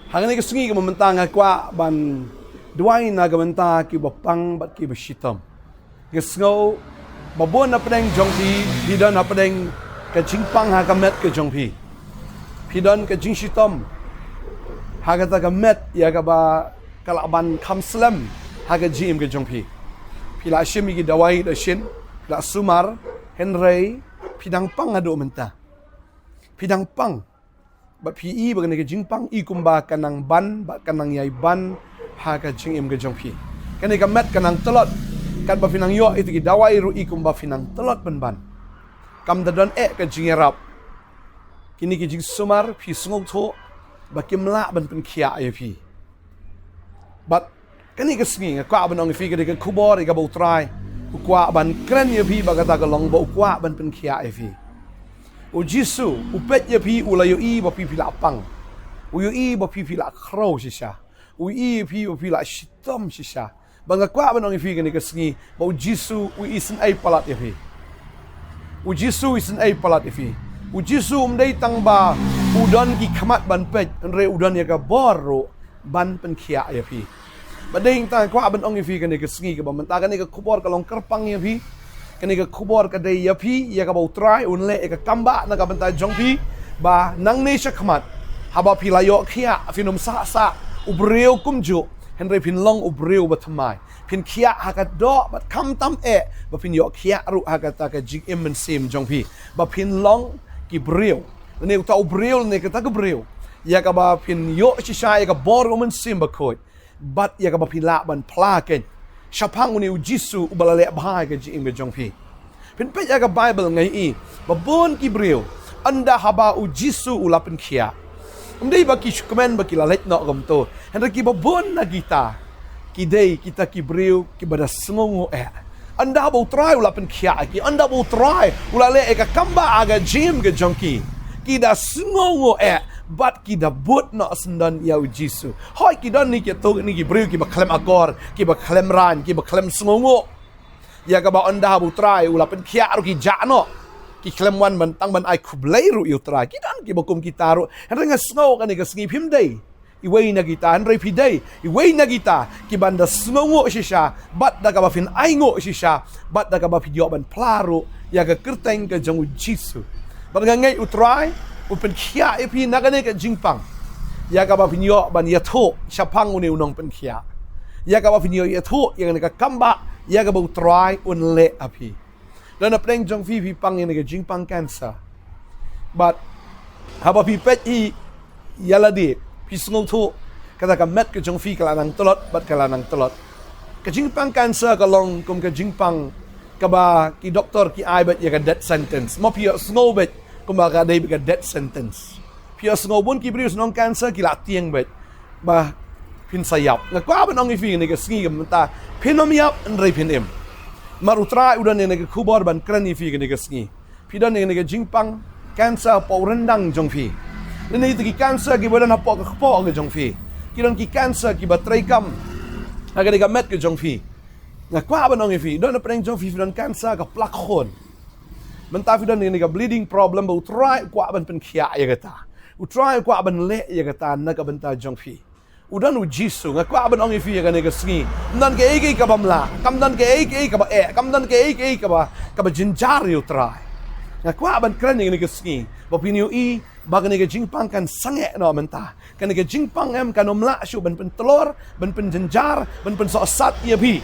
Hang ni kesengi ke mentang akwa ban duai na gamenta ki bapang bat ki besitam. Gesngau babon na pedeng jongpi hidan na pedeng ke jingpang ha kamet ke jongpi. Hidan ke jingsitam ha kata kamet ya ka ba kalaban kamslam ha ke jim ke jongpi. Pila shimi ki dawai da shin la sumar henrei pidang pang ado menta. Pidang pang ba pi bagan ke jingpang I kumba kanang ban ba kanang yai ban ha ka jing im ke jongpi. Kani ka met kanang telot kan ba pinang yo itu ki dawai ru I kumba pinang telot ban. Kam dadon ka jing erap. Kini ki jing sumar pi sungok tho ba kimla ban pen khia ai pi. But kani ka sngi ka ban ong fi ka de khubor ka bo try kwa ban kren ye pi ba ka ta ka long bo kwa ban pen khia ai fi. U Jisu upet ye pi ulayo I ba pi pila pang. U yo I ba pi pila khro shisha. U I pi ba pila shitom shisha. Banga kwa ban ong fi ka ni ka sngi ba u Jisu u isen ai palat ye pi. U Jisu isen ai palat ye pi. U Jisu umdai tang ba udon ki khamat ban pet re udon ye ka bor ban pen khia ye pi. Bading ta kwa ban ong fi ka ni ka sngi ka ba man ta ka ni ka khubor ka long kerpang ye pi. Kani ka khubor ka day yapi ya ka bau try unle ka kamba na ka banta jongpi ba nang ne sha khmat haba phila iohkhiah finum sa ubreu kumju henry phin long ubreu Bantei phin khia ha ka do bat kham tam ba phin iohkhiah ru ha ka ta ka jing im sim jongpi ba phin long ki breu ne ta ubreu ne ka ta ka breu ya ka ba phin yo shisha ya ka bor sim ba khoi bat ya ka ba phila ban phla ken Shapang uni U Jisu ubalale bahai ke jing be jongpi. Pin pe ya ka Bible ngai I babon ki breu anda haba U Jisu ulapen khia. Umdei ba ki shukmen ba ki lalet no gam to. Hendak ki babon na kita. Ki dei kita ki breu ki bada sngongo Anda ba try ulapen khia ki anda ba try ulale ka kamba aga jim ke jongki. Ki da sngongo bat ki da but na sendan ya U Jisu. Hoi ki don ni ki to ni ki breu ki ba klem agor, ki ba klem ran, ki ba klem sngongo. Ya ka ba anda bu try ulapen khia ru ki jano. Ki klem wan bantang ban ai kublai ru yu try. Ki dan ki ba kum kita ru. Henga sngo kan ni ka sngi phim dei. Iwei na kita henry pi dei. Iwei na kita ki banda sngongo shisha, bat da ka ba fin ai ngo shisha, bat da ka ba video ban plaru ya ka Kyrteng ka jong U Jisu. Ban ngai u try upen khia epi nagane ka jingpang ya ka ba pinyo ban ya tho shapang uni unong pen khia ya ka ba pinyo ya tho yang ka kamba ya ka ba try un le api dan na preng jong fi pang yang ka jingpang cancer but haba pi pet I yala de pi sngo tho kata ka met ka jong fi kala nang tolot bat kala nang tolot ka jingpang cancer ka long kum ka jingpang ka ba ki doktor ki ai bet ya ka death sentence mo pi sngo bet kumbaga day biga death sentence. Pios ngobun ki brius nong cancer ki latieng bet. Ba pin sayap. Ngakwa ba nong ifi ni ka sngi menta pinom yap ndrei pinim. Marutra udan ni ka khubor ban kran ifi ni ka sngi. Pidan ni ka jingpang cancer po rendang jongfi. Ni itu ki cancer ki badan apo ka po ka jongfi. Kidan ki cancer ki batrai kam. Aga ni ka met ka jongfi. Ngakwa ba nong ifi don na preng jongfi dan cancer ka plak khon. Mentafi dan ni ka bleeding problem ba utrai kwa ban pen khia ya kata. Utrai kwa ban le ya kata na ka banta jongfi. Udan U Jisu nga kwa ban ong ifi ya ka ni ka sngi. Nan ke eke ka bamla, kam dan ke eke ka ba kam dan ke eke ka ba jinjar yu trai. Nga kwa ban kren ni ka sngi. Ba pinyo I ba ka ni ka jingpang kan sange no menta. Kan ni ka jingpang em kan omla shu ban pen telur, ban pen jinjar, ban pen so sat ya bi.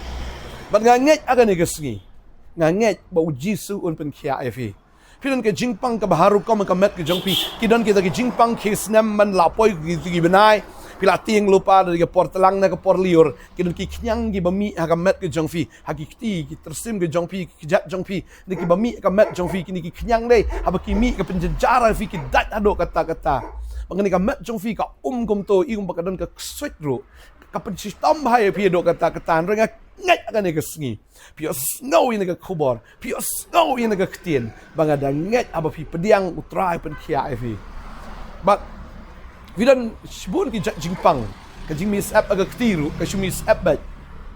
Ban nga nget aga ni ka sngi. Nganget ba U Jisu un pen khia efi pidan ke jingpang ka baharu ko man ka met ke jongpi kidan kita ke jingpang ke snem man lapoi ki benai pila ting lupa dari ke portelang na ke porliur kidan ki knyang gi bami ha ka met ke jongfi hakikti ki tersim ke jongpi ki jat jongpi ni ki bami ka met jongfi kini ki knyang dei ha ki mi ka penjara fi ki dat ado kata-kata mangani ka met jongfi ka kum to I bakadon ka swit ru ka pensistam bahaya pi do kata-kata renga ngai akan ni ka sngi pios ngau ini ka khubor pios ngau ini ka ktien banga da ngai aba pi pediang utrai pen khia fi but vidan shbun ki jingpang ka jing mis app aga ktiru ka shumis app bat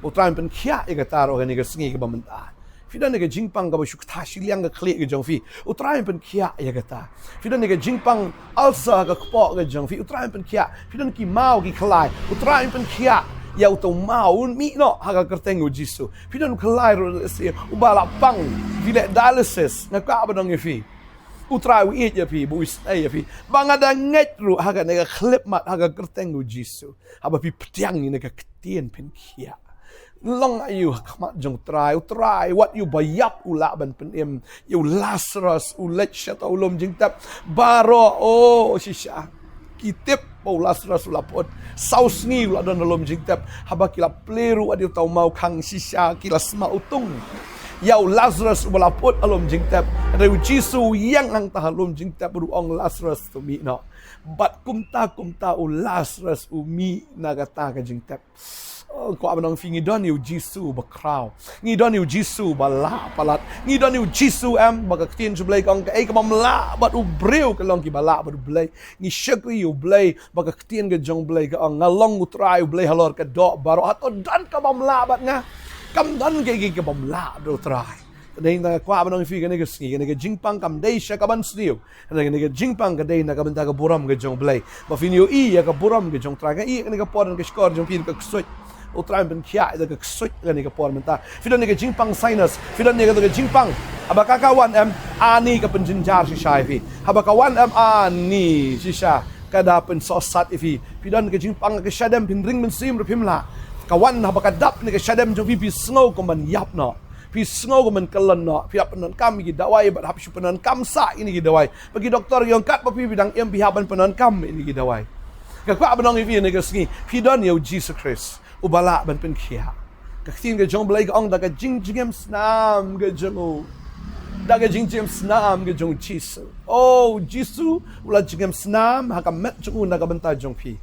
utrai pen khia ka taro ni ka sngi ka bamanta Fidan nega jingpang ka basyuk ta Shillong ka klik ke jong fi. Utrai pen kia ya kata. Fidan nega jingpang alsa ka kpok ke jong fi. Utrai pen kia. Fidan ki mau ki kelai. Utrai pen kia. Ya utau mau mi no haga Kyrteng U Jisu. Fidan kelai ro se ubala pang vile dialysis ngaka abadong fi. Utrai u ya fi bu ya fi. Bang ada nget ru haga nega klip mat haga Kyrteng U Jisu. Haba pi ptiang ni nega ketien pen kia. Long ayu kamat jong try what you bayap ula ban penem you Lazarus ulet shat ulom jingtap baro shisha kitip pau Lazarus ulapot saus ngi ula don ulom jingtap haba kila pleru adi tau mau kang shisha kila sma utung yau Lazarus ulapot alom jingtap ada Jisu yang ang tahalom jingtap ruang Lazarus tu mi no bat kumta u Lazarus umi nagata ka jingtap ko abanong fi ngidon U Jisu ba kraw ngidon U Jisu ba la palat ngidon U Jisu baga tien jublay kong ka ka mamla bat u breu ka long ki bala ba blay ngi shakri u blay baga tien ga jong blay ka ngalong utrai u blay halor ka do baro ato dan ka mamla bat nga kam dan ka mamla do try dahil na kwa abanong fi ka ngi ka jingpang kam day siya kaban sniyo dahil ka jingpang ka day na kabanta ka buram ka jong blay ba finyo ya ka buram ka jong try ka ka poran ka skor jong pin ka ksoy utrai ben kia ida ka ksoy ka ni ka por menta fidan ni ka jingpang sinus fidan ni ka jingpang abaka kawan ani ka penjinjar si shai fi abaka wan ani si sha kada pen sosat ifi fidan ka jingpang ka shadam pin ring men sim rupimla kawan abaka dap ni ka shadam jo vi snow ko man yap no pi snow ko man kalan no pi apan kam gi dawai bat hap supanan kam sa ini gi dawai bagi doktor yang kat papi bidang em pi haban panan kam ini gi dawai ka kwa abanong ifi ni ka sngi fidan U Jesus Christ ubala ban pen kia ka tin ga jong blai ga ong da ga jing snam ga jong da ga jing snam ga jong Jisu Jisu ula jing snam ha ka met jong na ga banta jong pi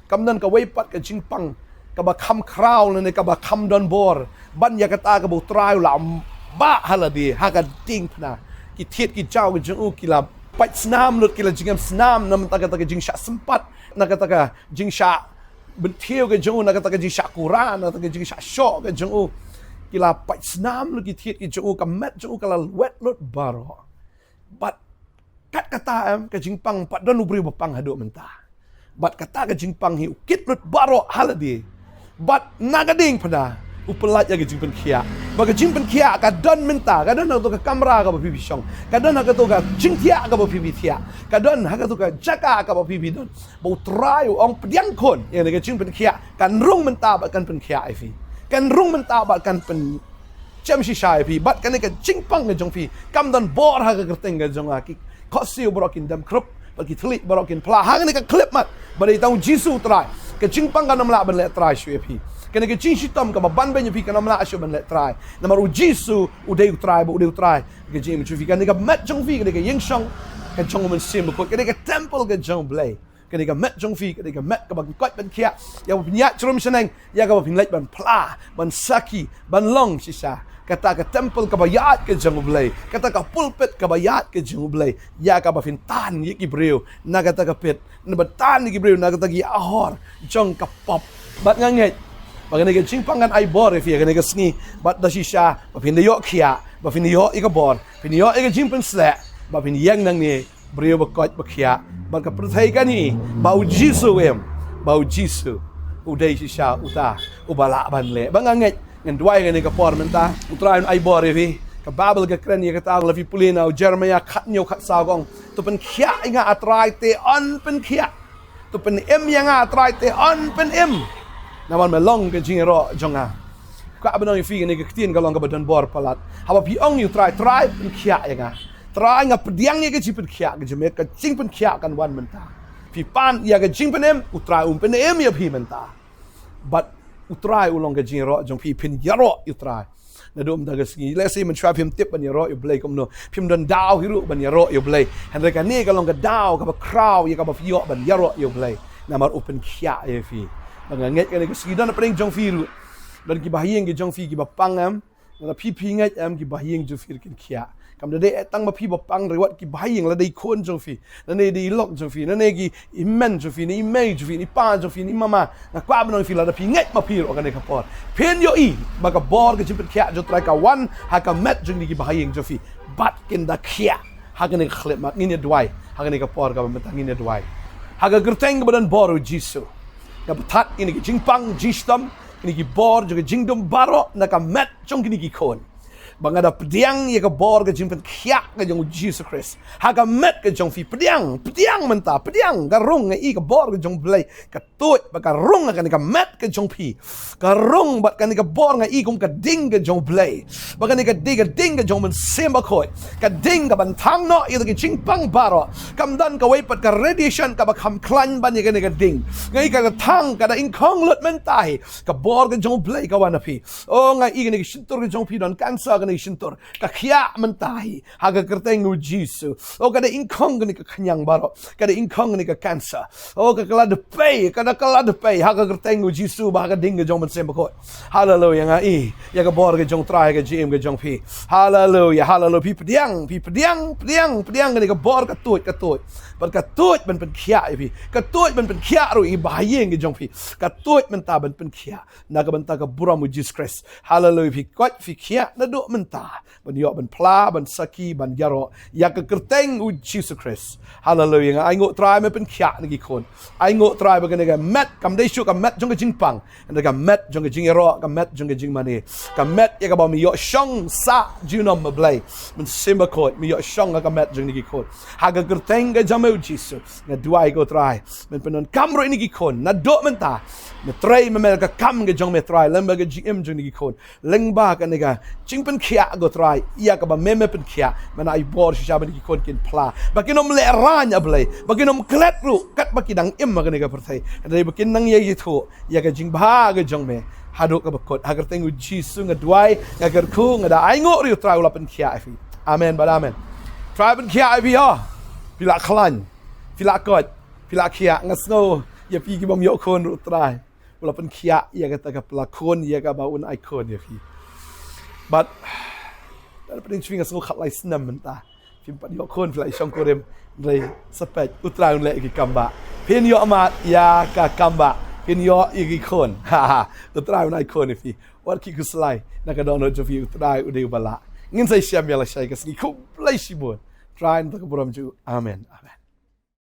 kam nan ka weipat ka jing pang ka ba kham kraw ne ka ba kham don bor ban ya ka ta ka bu trai la ba haladi ha ka ding pna ki thiet ki jaw ga jong ki la pat snam lut ki la jing snam nam ta ka jing sha sempat na ka jing sha bentiu ke jong na kata ke jing syak Quran na ke jing syak syok ke jong kila pat snam lu ki thiet ki jong ka met jong kala wet lot baro bat kat kata ke jing pang pat don ubri bapang hado mentah bat kata ke jing pang hi kit lot baro haladi bat nagading pada upelat ya ke jing pen kia ba ke jing pen kia ka don mentah ka don to ka kamera ka bibi syong ka don ka to ka jing tia ka bibi tia ka don ka to ka jaka ka bibi don bo try ong pediang kon yang ke jing pen kia kan rung mentah ba kan pen kia ifi kan rung mentah ba kan pen chem shi shai fi bat kan ke jing pang ke jong fi kam don bor ha ka Kyrteng ke jong ki khosiu brokin dam krup ba ki thlit brokin pla ha ka clip mat ba dei tau Jisu try ke jing pang kan namla ban le try shwe fi kena ke jing shitam ka ban ben pi kana mla asho ban let try namar U Jisu udei try ke jing chu fi kan ka met jong fi ke ying shong ka jong men sim ko ke temple ke jong blay ke met jong fi ke met ka ba kwat ban kia ya nya chrum sheneng ya ka ba pin let ban pla ban saki ban long sisa kata ka temple ka bayat ke jong blay kata ka pulpit ka bayat ke jong blay ya ka ba fin tan yi ki breu na kata ka pit na ba tan ki breu na kata ki ahor jong ka pop bat nganget Bagaimana ke jingpang kan ai bor if ya kan ke sngi bat da shisha ba pin iohkhiah ba pin ika bor pin ika jingpang sla ba pin yang nang ni brio ba kot ba khia ba ka prathai kan ni ba U Jisu ba U Jisu udai shisha uta ubala ban le ba nganget ngan duai kan ke por menta utrai ai bor if ka babel ke kren ya ka ta la fi pulina Jeremiah khat nyo khat sa gong tu pen khia inga atrai te on pen khia tu pen yang atrai te on pen naman melong ke jingero jonga ka abanong fi ni ke tien ka long ka badan bor palat haba pi ong you try pen khia ya try nga pediang ye ke jipen khia ke jeme ka jing pen khia kan wan menta pi pan ya ke jing penem utrai pen ya pi menta but utrai ulong ke jingero jong pi pen yaro utrai na dom daga sgi let's say man try him tip ban yaro you blay kom no pim don daw hiru ban yaro you blay han ka ni ka long ka daw ka ba crow ya ka ba fio ban yaro you blay namar open khia ye fi banganget kan ke sidan pring jong firu dan ki bahiyeng ke jong fi ki bapangam na pi ngat ki bahiyeng jo fir kin khia kam de tang ma phi bapang rewat ki bhaying la dei khon jong fi na ne dei lok jong fi na ne gi immen jong fi ni imei jong fi ni pa jong fi ni mama na kwa bnong fi la da phi ngai ma phi ro ka ne ka por Phin yo I ba ka bor ka jimpet khia jo trai ka wan ha ka met jong ni gi bhaying jong fi bat kin da khia ha ka ne khlep ma ni ne dwai ha ka ne ka por ka ba ta ni ne dwai ha ka Kyrteng badan bor U Jisu ka that ini gi jingpang jistam ini gi bor jo jingdom baro na ka met jong ni gi khon bangada pediang ye ka bor ka jingpen khia ka jong Jesus Christ ha ka met ka jong fi pediang menta pediang ka rung I ka bor ka jong blai ka tut ba ka rung ka ni ka met ka jong pi ka rung ba ka ni ka bor nga I kum ka ding ka jong blai ba ka ni ka ding ka jong men semba khoi ka ding ka ban thang no I ka jingpang baro kam dan ka wei pat ka radiation ka ba kham klan ban ye ka ni ka ding ngai ka thang ka da in khong lut men tai ka bor ka jong blai ka wan pi o nga I ka ni shintur ka jong pi don cancer shintor ka khia mentahi haga Kyrteng U Jisu o kada inkong ni ka kanyang baro kada inkong ni ka cancer o ka kala de pay haga Kyrteng U Jisu ba ka ding jong man semba ko hallelujah nga I ya ka bor ga jong try ga jim ga jong pi hallelujah pi pediang ni ka bor ka tut ban ka tut ban pen khia pi ka tut ban pen khia ro I bahayeng ga jong pi ka tut man ta ban pen khia na ka ban ta ka buram U Jesus Christ hallelujah pi kwat fi khia na do mentah ban yo ban pla ban saki ban yaro ya ka Kyrteng U Jesus Christ hallelujah ai ngo try me pen khia ni kon ai ngo try ba ga met kam dei shu ka met jong ga jingpang and ga met jong ga jingero ka met jong ga jingmani ka met ya ka ba mi yo shong sa junom ma blai men simba ko mi yo shong ka met jong ni kon ha ga Kyrteng ga jam U Jesus nga duai go try men penon kamro ni kon na do mentah me try me ka kam ga jong me try lemba ga gm jong ni kon lengba ka ni ga jingpen khia go try ia ka ba meme pen khia mana ai bor sha ban ki kon kin pla bakinom le ranya blai bakinom klet ru kat bakidang im ma ka perthai dai bakin nang ye thu ia ka jing ba ga jong me hadu ka bakot ha Kyrteng U Jisu nga duai nga kerku nga da ai ngo ri try ula pen khia fi amen ba amen try pen khia fi ha pila khlan pila kot pila khia nga snow ya pi ki bom yo kon ru try ula pen khia ia ka ta ka pla kon ia ka ba un ai kon ya fi but dan paling swing asal khat lai senam mentah Phin pat yo kon filai shong korem rei sepet utrang le ki kamba Phin yo amat ya ka kamba Phin yo igi kon ha utrang nai kon fi war ki kuslai na ka dono jo fi utrai ude bala ngin sai syam ya la sai ka ski ko lai sibon try and ka buram ju amen